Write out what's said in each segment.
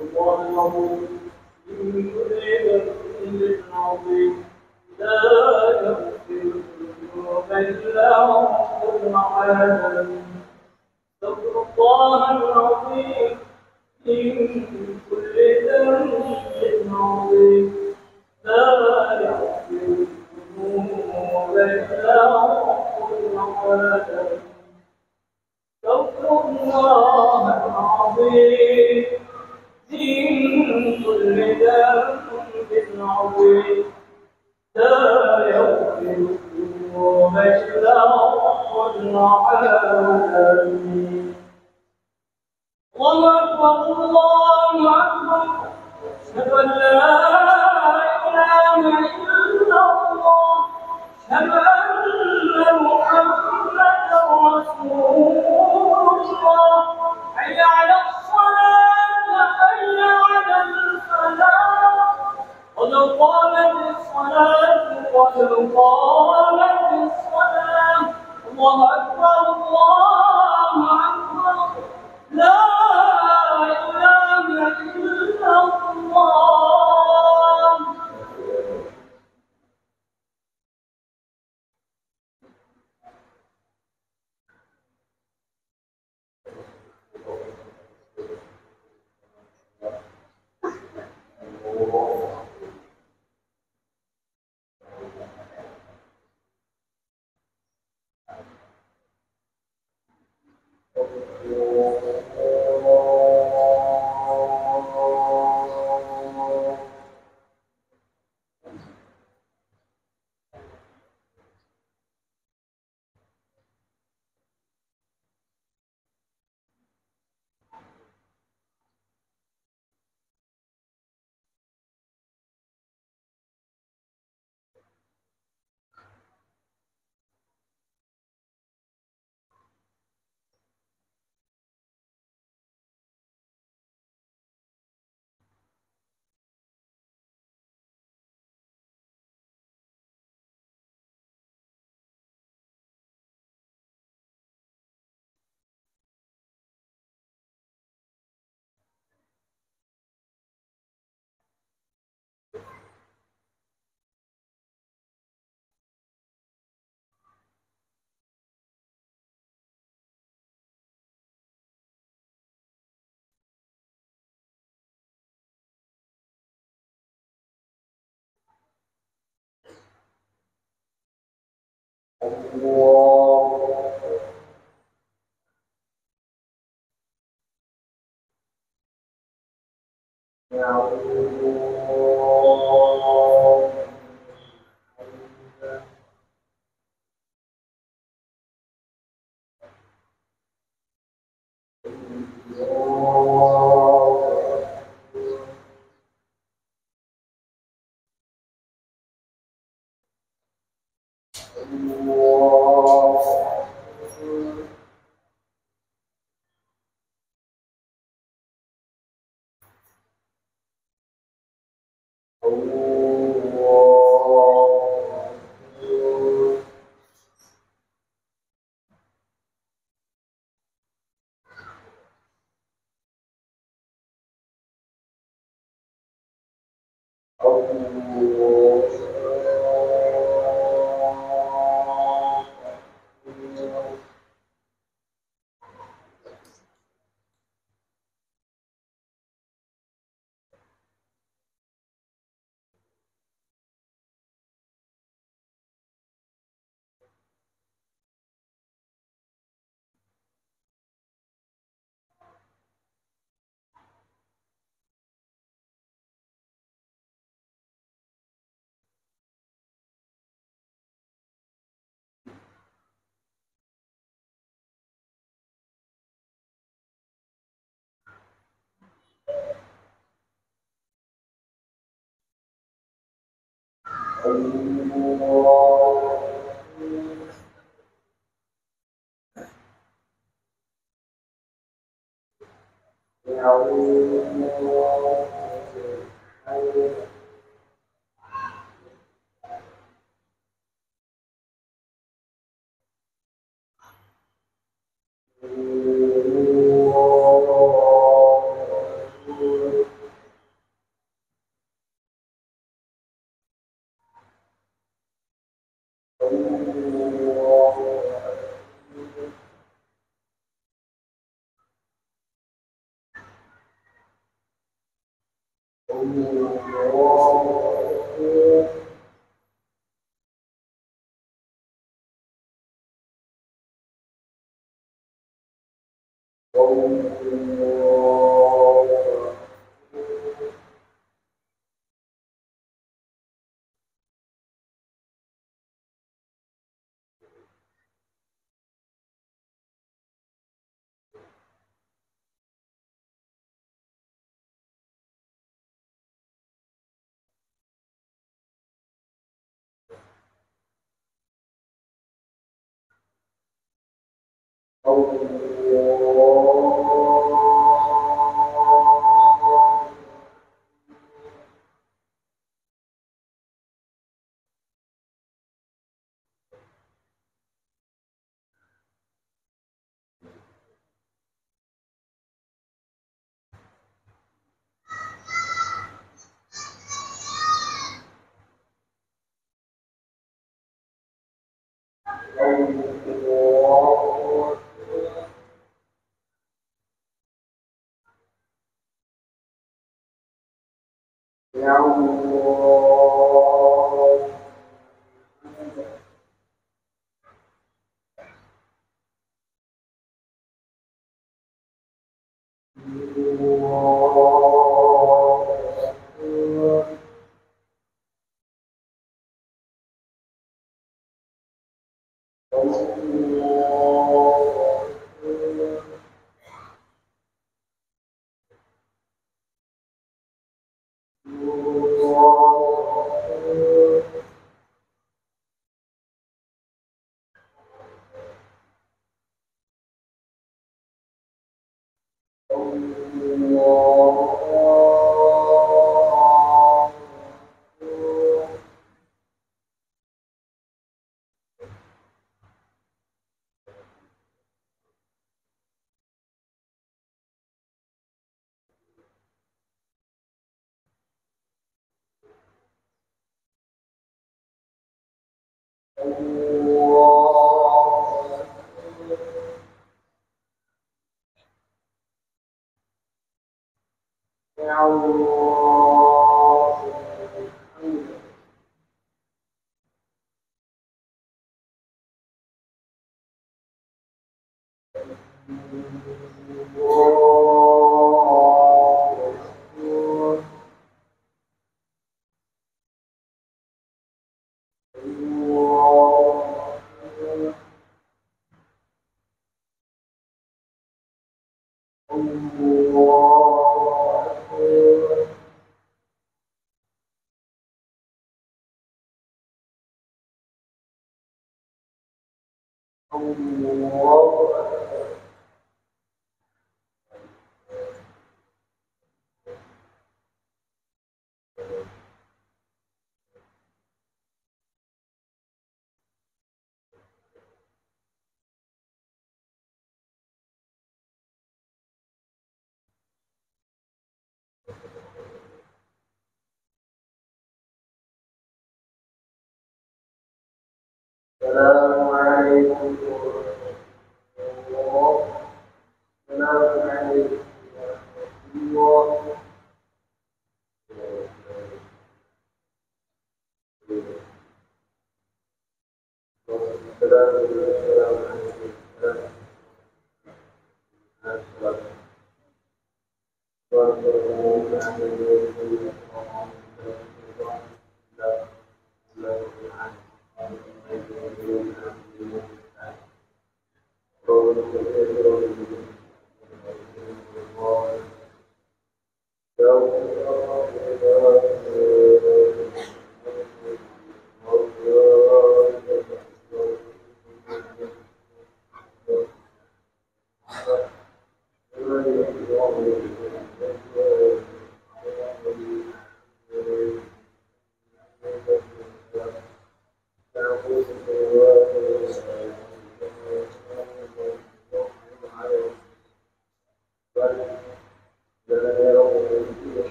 الله العظيم من كل ذنب عظيم لا يغفر الذنوب إلا رب العالمين استغفر الله العظيم من كل ذنب عظيم لا يغفر الذنوب إلا رب العالمين استغفر الله العظيم من كل ذنب عظيم لا يغفر الذنوب إلا رب العالمين الله أكبر الله أكبر أشهد أن لا إله إلا الله أشهد أن محمدا رسول الله حي على الصلاة حي على الفلاح قد قامت الصلاة قد قامت الصلاة الله أكبر الله أكبر لا إله إلا الله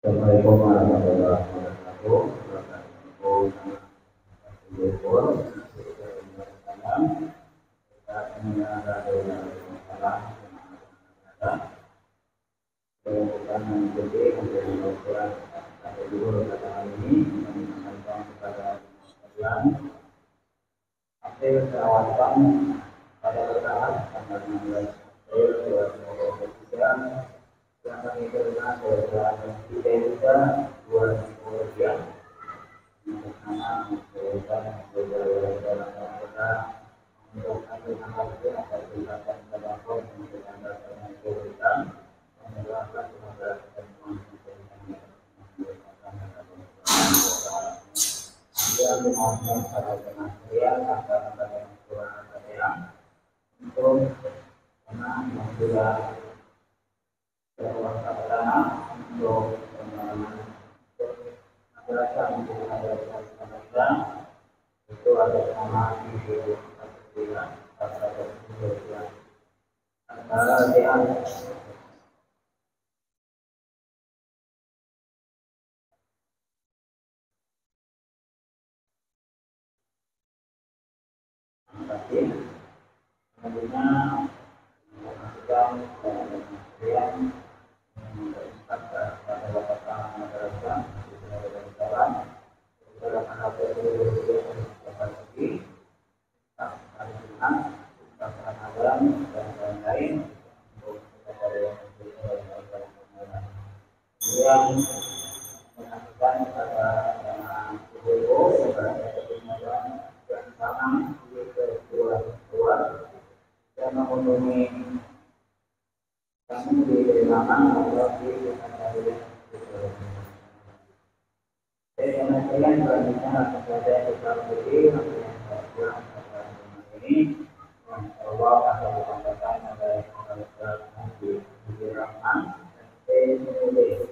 Assalamualaikum warahmatullahi wabarakatuh. Kita mengikuti menjadi ukuran atau dulu kata ini menyampaikan kepada sekalian hasil perawatan pada saat tanggal 16 April 2023 yang mengikuti kegiatan IPK 2023 bersama mengusulkan beberapa kita untuk aplikasi atau tindakan terdakwa untuk anda mengusulkan menjelaskan dengan dimaukan pada penasihat antara yang kurang yang untuk karena yang sudah berwasa pertama untuk pengalaman madrasah untuk madrasah itu ada nama di antara yang selanjutnya memastikan yang pada lapangan madrasah di jalan dalam anak dan lain-lain untuk yang mengatakan pada ibu sebagai kebenaran dan tangan keluar dan memenuhi kami di belakang atau di kalian kemudian berbicara kepada kita berdiri ini Allah akan disampaikan oleh Al-Quran di Rahman dan menulis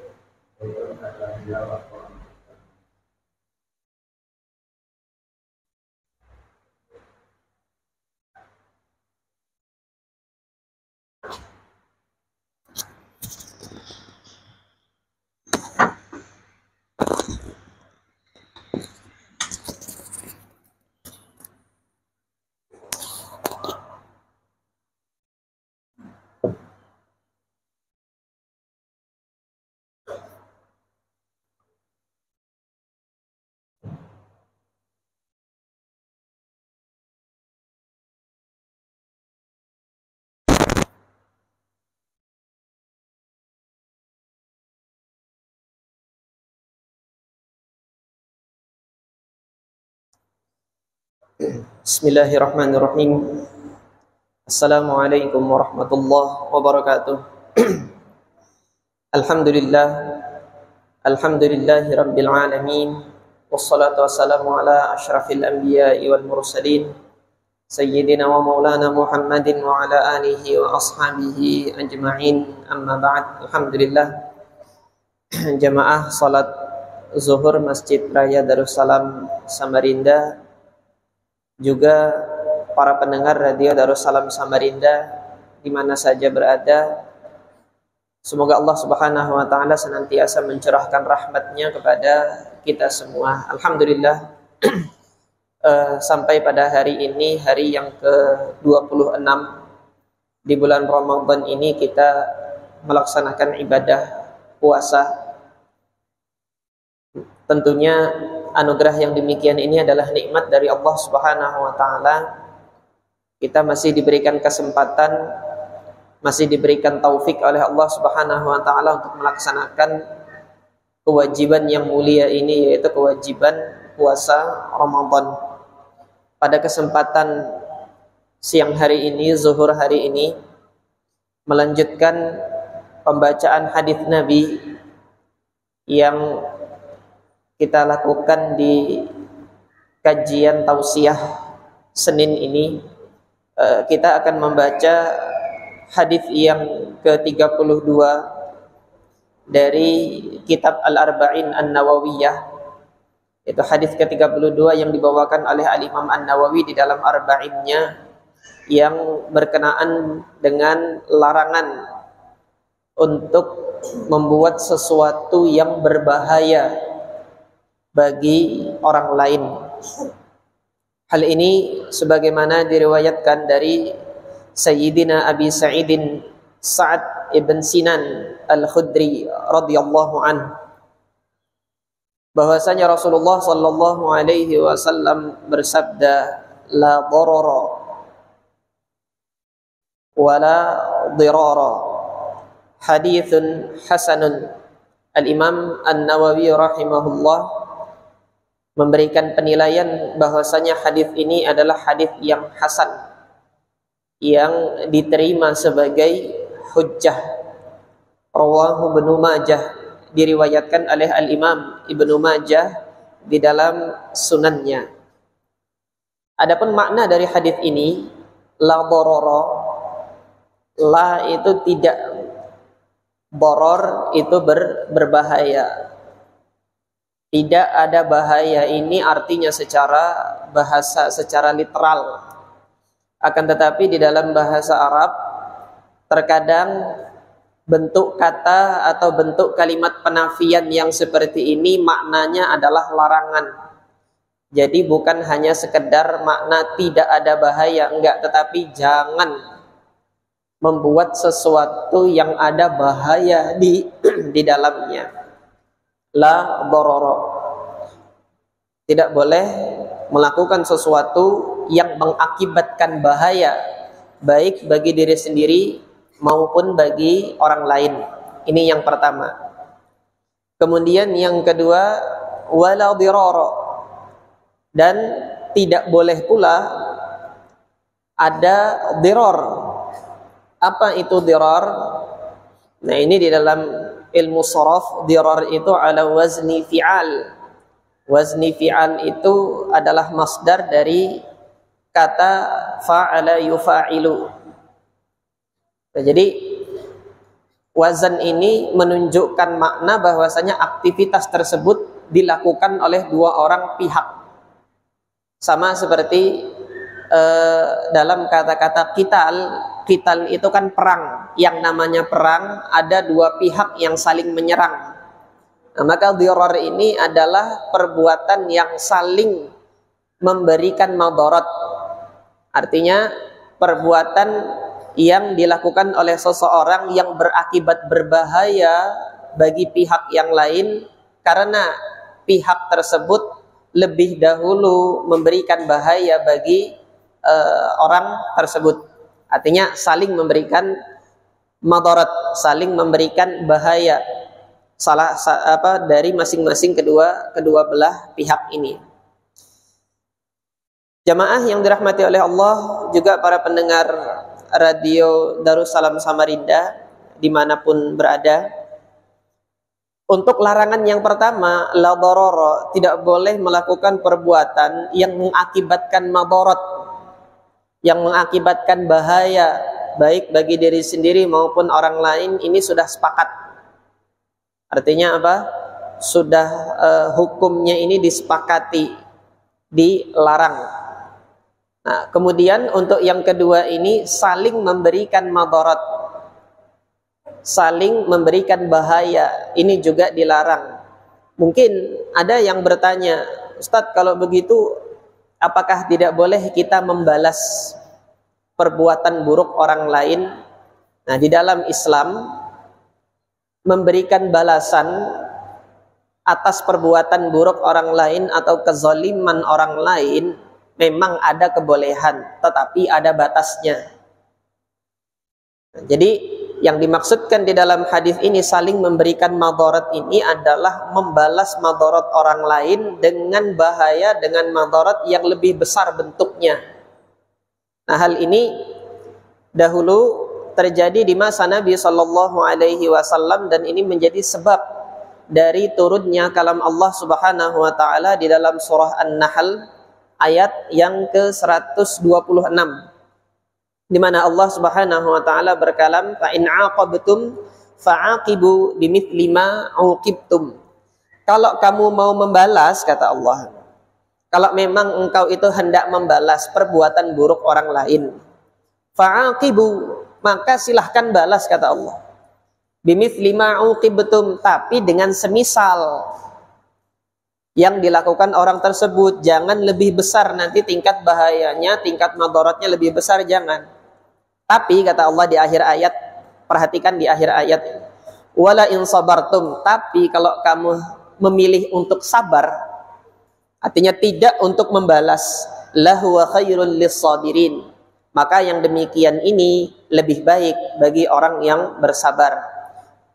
itu adalah jawab Bismillahirrahmanirrahim. Assalamualaikum warahmatullahi wabarakatuh. Alhamdulillahi rabbil alamin. Wassalatu wassalamu ala asyrafil anbiya'i wal mursalin sayyidina wa maulana Muhammadin wa ala alihi wa ashabihi ajma'in. Amma ba'd. Alhamdulillah, jamaah salat zuhur Masjid Raya Darussalam Samarinda, juga para pendengar radio Darussalam Samarinda di mana saja berada, semoga Allah Subhanahu wa taala senantiasa mencurahkan rahmat-Nya kepada kita semua. Alhamdulillah, sampai pada hari ini, hari yang ke-26 di bulan Ramadan ini, kita melaksanakan ibadah puasa. Tentunya anugerah yang demikian ini adalah nikmat dari Allah Subhanahu wa taala. Kita masih diberikan kesempatan, masih diberikan taufik oleh Allah Subhanahu wa taala untuk melaksanakan kewajiban yang mulia ini, yaitu kewajiban puasa Ramadan. Pada kesempatan siang hari ini, zuhur hari ini, melanjutkan pembacaan hadis Nabi yang kita lakukan di kajian tausiah Senin ini. Kita akan membaca hadis yang ke-32 dari kitab Al-Arba'in An-Nawawiyah. Itu hadis ke-32 yang dibawakan oleh Al-Imam An-Nawawi di dalam Arba'innya, yang berkenaan dengan larangan untuk membuat sesuatu yang berbahaya bagi orang lain. Hal ini sebagaimana diriwayatkan dari Sayyidina Abi Sa'idin Sa'ad ibn Sinan Al-Khudri radhiyallahu anhu, bahwasanya Rasulullah sallallahu alaihi wasallam bersabda, la darara wala dirara, haditsun hasanun. Al-Imam An-Nawawi rahimahullah memberikan penilaian bahwasanya hadis ini adalah hadis yang hasan, yang diterima sebagai hujjah. Rawahu Ibnu Majah, diriwayatkan oleh Al-Imam Ibnu Majah di dalam sunannya. Adapun makna dari hadis ini, la dororo, la itu tidak, doror itu berbahaya. Tidak ada bahaya, ini artinya secara bahasa, secara literal. Akan tetapi di dalam bahasa Arab terkadang bentuk kata atau bentuk kalimat penafian yang seperti ini maknanya adalah larangan. Jadi bukan hanya sekedar makna tidak ada bahaya, enggak, tetapi jangan membuat sesuatu yang ada bahaya di dalamnya. La dororo, tidak boleh melakukan sesuatu yang mengakibatkan bahaya baik bagi diri sendiri maupun bagi orang lain. Ini yang pertama. Kemudian yang kedua, wala dirara, dan tidak boleh pula ada dirar. Apa itu dirar? Nah, ini di dalam ilmu sharaf, dirar itu ala wazni fi'al. Wazni fi'al itu adalah masdar dari kata fa'ala yufa'ilu. Nah, jadi wazan ini menunjukkan makna bahwasanya aktivitas tersebut dilakukan oleh dua orang pihak. Sama seperti dalam kata-kata qital. Qital itu kan perang. Yang namanya perang ada dua pihak yang saling menyerang. Nah, maka dirar ini adalah perbuatan yang saling memberikan madarat. Artinya perbuatan yang dilakukan oleh seseorang yang berakibat berbahaya bagi pihak yang lain karena pihak tersebut lebih dahulu memberikan bahaya bagi orang tersebut. Artinya saling memberikan madarat, saling memberikan bahaya dari masing-masing kedua belah pihak ini. Jamaah yang dirahmati oleh Allah, juga para pendengar radio Darussalam Samarinda dimanapun berada, untuk larangan yang pertama, la darara, tidak boleh melakukan perbuatan yang mengakibatkan madarat, yang mengakibatkan bahaya baik bagi diri sendiri maupun orang lain. Ini sudah sepakat. Artinya apa? Sudah hukumnya ini disepakati, dilarang. Nah, kemudian untuk yang kedua ini saling memberikan madarat, saling memberikan bahaya, ini juga dilarang. Mungkin ada yang bertanya, Ustadz, kalau begitu apakah tidak boleh kita membalas perbuatan buruk orang lain? Nah, di dalam Islam memberikan balasan atas perbuatan buruk orang lain atau kezaliman orang lain memang ada kebolehan, tetapi ada batasnya. Nah, jadi yang dimaksudkan di dalam hadis ini saling memberikan madarat ini adalah membalas madarat orang lain dengan bahaya, dengan madarat yang lebih besar bentuknya. Nah, hal ini dahulu terjadi di masa Nabi Shallallahu Alaihi Wasallam dan ini menjadi sebab dari turunnya kalam Allah Subhanahu Wa Taala di dalam surah An-Nahl ayat yang ke-126. Di mana Allah Subhanahu wa taala berkalam, fa in aqabtum fa'aqibu bimithli ma uqibtum. Kalau kamu mau membalas, kata Allah, kalau memang engkau itu hendak membalas perbuatan buruk orang lain, fa'aqibu, maka silahkan balas, kata Allah. Bimithli ma uqibtum, tapi dengan semisal yang dilakukan orang tersebut. Jangan lebih besar, nanti tingkat bahayanya, tingkat madaratnya lebih besar, jangan. Tapi kata Allah di akhir ayat, perhatikan di akhir ayat, wala in sabartum, tapi kalau kamu memilih untuk sabar, artinya tidak untuk membalas, lahu khairul lis-sabirin, maka yang demikian ini lebih baik bagi orang yang bersabar.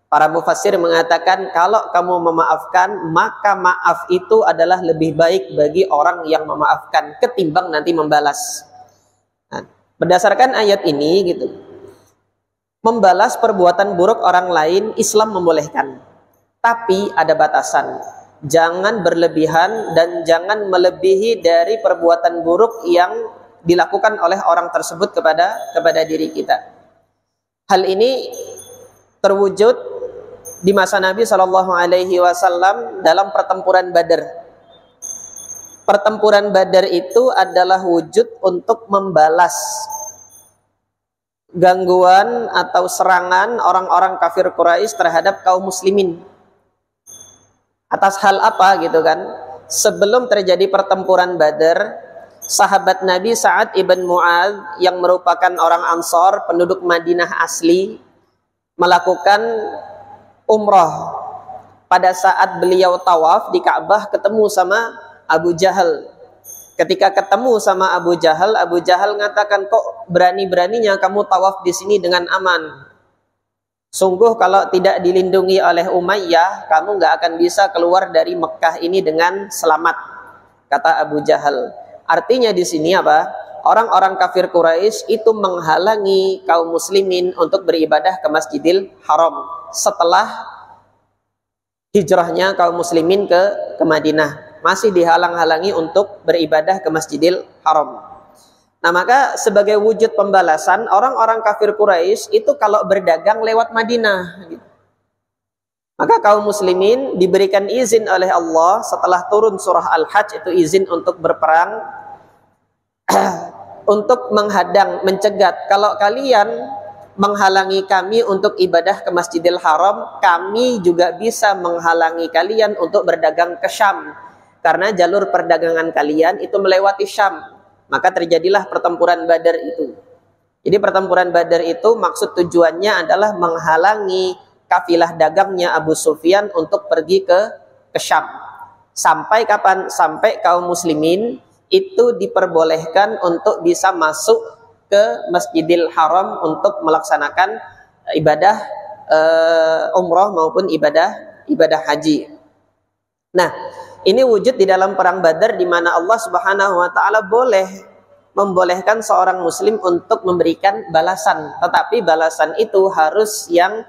Para mufassir mengatakan kalau kamu memaafkan, maka maaf itu adalah lebih baik bagi orang yang memaafkan ketimbang nanti membalas. Berdasarkan ayat ini gitu, membalas perbuatan buruk orang lain Islam membolehkan, tapi ada batasan. jangan berlebihan dan jangan melebihi dari perbuatan buruk yang dilakukan oleh orang tersebut kepada diri kita. Hal ini terwujud di masa Nabi SAW dalam pertempuran Badar. Pertempuran Badar itu adalah wujud untuk membalas gangguan atau serangan orang-orang kafir Quraisy terhadap kaum muslimin. Atas hal apa gitu kan? Sebelum terjadi pertempuran Badar, sahabat Nabi Sa'ad ibn Mu'adz yang merupakan orang Ansor, penduduk Madinah asli, melakukan umroh. Pada saat beliau tawaf di Ka'bah ketemu sama Abu Jahal. Ketika ketemu sama Abu Jahal mengatakan, kok berani-beraninya kamu tawaf di sini dengan aman? Sungguh kalau tidak dilindungi oleh Umayyah, kamu nggak akan bisa keluar dari Mekah ini dengan selamat, kata Abu Jahal. Artinya di sini apa? Orang-orang kafir Quraisy itu menghalangi kaum muslimin untuk beribadah ke Masjidil Haram setelah hijrahnya kaum muslimin ke Madinah. Masih dihalang-halangi untuk beribadah ke Masjidil Haram. Nah, maka sebagai wujud pembalasan, orang-orang kafir Quraisy itu kalau berdagang lewat Madinah, maka kaum muslimin diberikan izin oleh Allah setelah turun surah Al-Hajj, itu izin untuk berperang untuk menghadang, mencegat. Kalau kalian menghalangi kami untuk ibadah ke Masjidil Haram, kami juga bisa menghalangi kalian untuk berdagang ke Syam, karena jalur perdagangan kalian itu melewati Syam. Maka terjadilah pertempuran Badar itu. Jadi pertempuran Badar itu maksud tujuannya adalah menghalangi kafilah dagangnya Abu Sufyan untuk pergi ke Syam. Sampai kapan? Sampai kaum muslimin itu diperbolehkan untuk bisa masuk ke Masjidil Haram untuk melaksanakan ibadah umroh maupun ibadah haji. Nah, ini wujud di dalam perang Badar di mana Allah Subhanahu wa taala membolehkan seorang muslim untuk memberikan balasan, tetapi balasan itu harus yang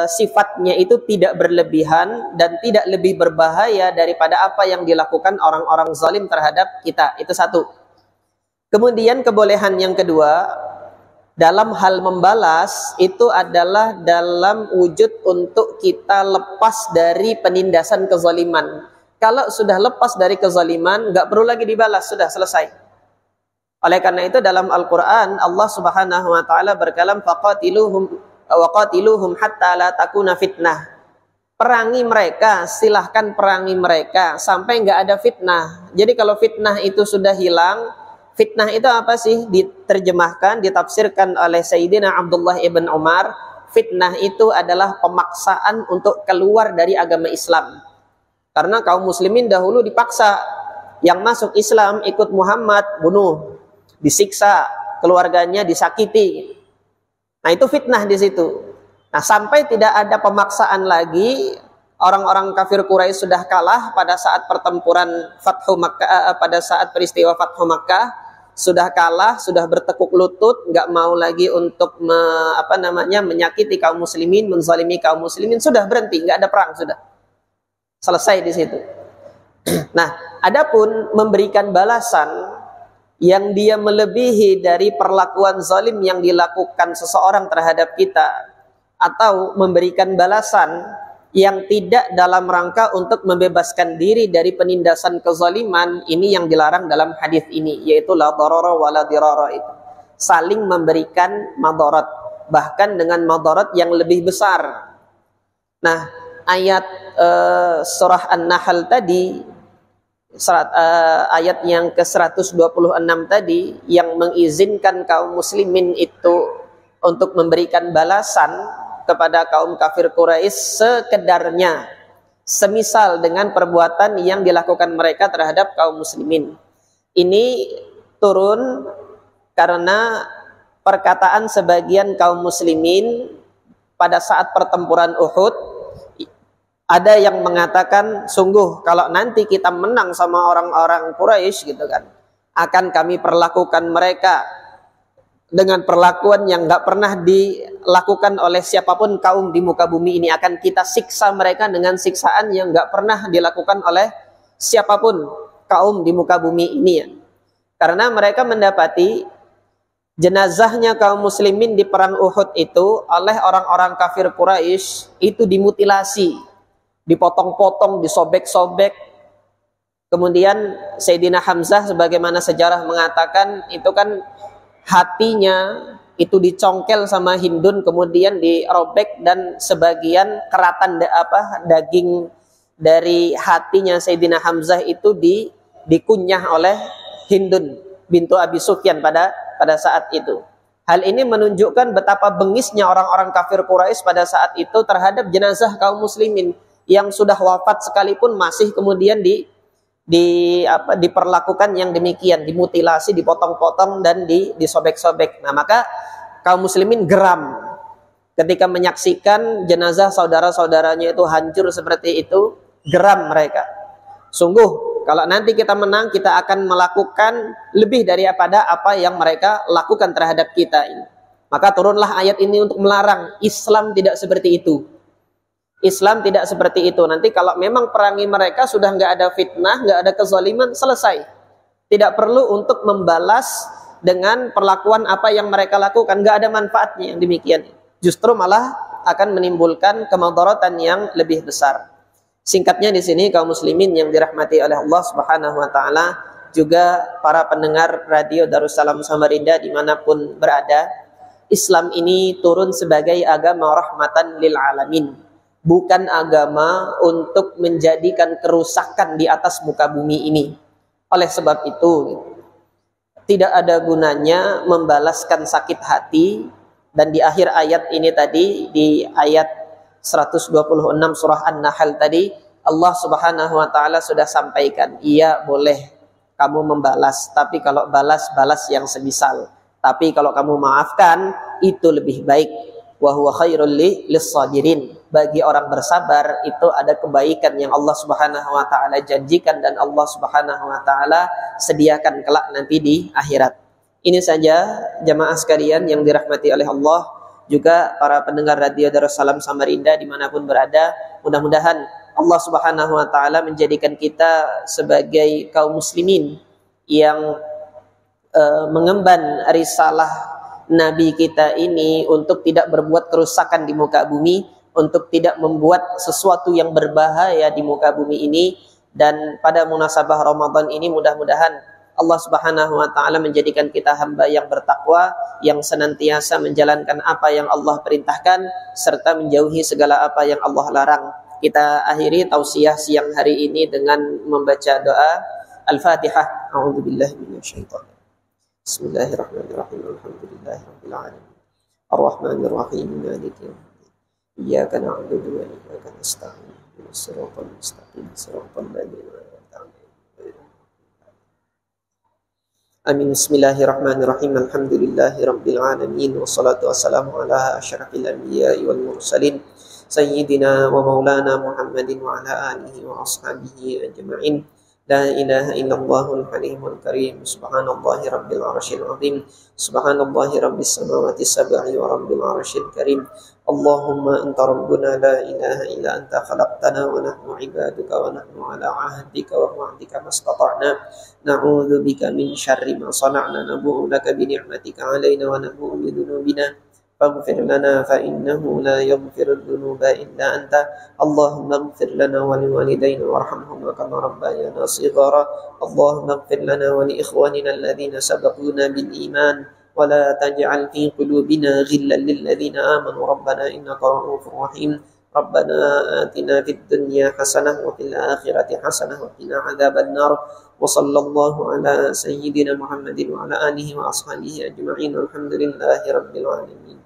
sifatnya itu tidak berlebihan dan tidak lebih berbahaya daripada apa yang dilakukan orang-orang zalim terhadap kita. Itu satu. Kemudian kebolehan yang kedua dalam hal membalas itu adalah dalam wujud untuk kita lepas dari penindasan kezaliman. Kalau sudah lepas dari kezaliman, nggak perlu lagi dibalas, sudah selesai. Oleh karena itu dalam Al-Quran Allah Subhanahu Wa Taala berkalam, waqatiluhum hatta la takuna fitnah. Perangi mereka, silahkan perangi mereka sampai nggak ada fitnah. Jadi kalau fitnah itu sudah hilang, fitnah itu apa sih? Diterjemahkan, ditafsirkan oleh Sayyidina Abdullah ibn Umar. Fitnah itu adalah pemaksaan untuk keluar dari agama Islam. Karena kaum muslimin dahulu dipaksa, yang masuk Islam ikut Muhammad bunuh, disiksa, keluarganya disakiti. Nah, itu fitnah di situ. Nah, sampai tidak ada pemaksaan lagi, orang-orang kafir Quraisy sudah kalah pada saat pertempuran Fathu Makkah, pada saat peristiwa Fathu Makkah, sudah kalah, sudah bertekuk lutut, nggak mau lagi untuk menyakiti kaum muslimin, menzalimi kaum muslimin, sudah berhenti, nggak ada perang, sudah selesai di situ. Nah, adapun memberikan balasan yang dia melebihi dari perlakuan zalim yang dilakukan seseorang terhadap kita, atau memberikan balasan yang tidak dalam rangka untuk membebaskan diri dari penindasan kezaliman, ini yang dilarang dalam hadis ini, yaitu la darara wa la dirara, itu saling memberikan madarat, bahkan dengan madarat yang lebih besar. Nah, ayat surah An-Nahl tadi, ayat yang ke-126 tadi yang mengizinkan kaum muslimin itu untuk memberikan balasan kepada kaum kafir Quraisy sekedarnya, semisal dengan perbuatan yang dilakukan mereka terhadap kaum muslimin. Ini turun karena perkataan sebagian kaum muslimin pada saat pertempuran Uhud. Ada yang mengatakan, sungguh kalau nanti kita menang sama orang-orang Quraisy gitu kan, akan kami perlakukan mereka dengan perlakuan yang nggak pernah dilakukan oleh siapapun kaum di muka bumi ini. Akan kita siksa mereka dengan siksaan yang nggak pernah dilakukan oleh siapapun kaum di muka bumi ini ya. Karena mereka mendapati jenazahnya kaum muslimin di perang Uhud itu oleh orang-orang kafir Quraisy itu dimutilasi, dipotong-potong, disobek-sobek. Kemudian Sayyidina Hamzah sebagaimana sejarah mengatakan itu kan hatinya itu dicongkel sama Hindun, kemudian dirobek dan sebagian keratan daging dari hatinya Sayyidina Hamzah itu dikunyah oleh Hindun bintu Abi Sufyan pada saat itu. Hal ini menunjukkan betapa bengisnya orang-orang kafir Quraisy pada saat itu terhadap jenazah kaum muslimin yang sudah wafat sekalipun masih kemudian diperlakukan yang demikian, dimutilasi, dipotong-potong dan disobek-sobek. Nah, maka kaum muslimin geram ketika menyaksikan jenazah saudara-saudaranya itu hancur seperti itu, geram mereka. Sungguh kalau nanti kita menang, kita akan melakukan lebih daripada apa yang mereka lakukan terhadap kita ini. Maka turunlah ayat ini untuk melarang. Islam tidak seperti itu. Islam tidak seperti itu. Nanti kalau memang perangi mereka sudah nggak ada fitnah, nggak ada kezaliman, selesai. Tidak perlu untuk membalas dengan perlakuan apa yang mereka lakukan. Nggak ada manfaatnya yang demikian. Justru malah akan menimbulkan kemudaratan yang lebih besar. Singkatnya di sini kaum muslimin yang dirahmati oleh Allah Subhanahu Wa Taala, juga para pendengar radio Darussalam Samarinda dimanapun berada, Islam ini turun sebagai agama rahmatan lil alamin. Bukan agama untuk menjadikan kerusakan di atas muka bumi ini. Oleh sebab itu, tidak ada gunanya membalaskan sakit hati. Dan di akhir ayat ini tadi, di ayat 126 surah An-Nahl tadi, Allah Subhanahu Wa Taala sudah sampaikan, iya boleh kamu membalas, tapi kalau balas yang semisal. Tapi kalau kamu maafkan, itu lebih baik. Wa huwa khairul lis-sabirin. Bagi orang bersabar itu ada kebaikan yang Allah Subhanahu Wa Taala janjikan dan Allah Subhanahu Wa Taala sediakan kelak nanti di akhirat. Ini saja jamaah sekalian yang dirahmati oleh Allah, juga para pendengar radio Darussalam Samarinda dimanapun berada. Mudah-mudahan Allah Subhanahu Wa Taala menjadikan kita sebagai kaum muslimin yang mengemban risalah Nabi kita ini untuk tidak berbuat kerusakan di muka bumi, untuk tidak membuat sesuatu yang berbahaya di muka bumi ini. Dan pada munasabah Ramadan ini mudah-mudahan Allah Subhanahu Wa Taala menjadikan kita hamba yang bertakwa, yang senantiasa menjalankan apa yang Allah perintahkan serta menjauhi segala apa yang Allah larang. Kita akhiri tausiah siang hari ini dengan membaca doa Al-Fatihah. A'udzubillahi minasyaitonir. Bismillahirrahmanirrahim. Alhamdulillahirabbil alamin. Arrahmanir rahim. Maliki yaumiddin. Iyyaka na'budu wa iyyaka nasta'in. Ihdinas siratal mustaqim. Siratal ladzina an'amta 'alaihim. Amin. Bismillahirrahmanirrahim. Alhamdulillahirabbil alamin. Wassalatu wassalamu ala asyrafil anbiya'i wal mursalin sayyidina wa maulana Muhammadin wa ala alihi wa ashabihi ajma'in. La ilaha illallahul halimul karim. Subhanallahi rabbil arsyil azim. Subhanallahi rabbis samawati sab'i wa rabbil arsyil karim. Allahumma anta rabbuna la ilaha illa anta khalaqtana wa nahnu ibaduka wa nahnu ala ahdika wa wa'dika mastata'na. Na'udzu bika min syarri ma sana'na. Nabu'u laka bi ni'matika 'alaina wa nabu'u bi dzunubina. فاغفر لنا فإنه لا يغفر الذنوب إلا أنت. اللهم اغفر لنا ولوالدينا وارحمهما كما ربيانا صغارا. اللهم اغفر لنا ولإخواننا الذين سبقونا بالإيمان ولا تجعل في قلوبنا غلا للذين آمنوا ربنا إنك رؤوف رحيم. ربنا آتنا في الدنيا حسنة وفي الآخرة حسنة وقنا عذاب النار. وصلى الله على سيدنا محمد وعلى آله وأصحابه أجمعين. والحمد لله رب العالمين.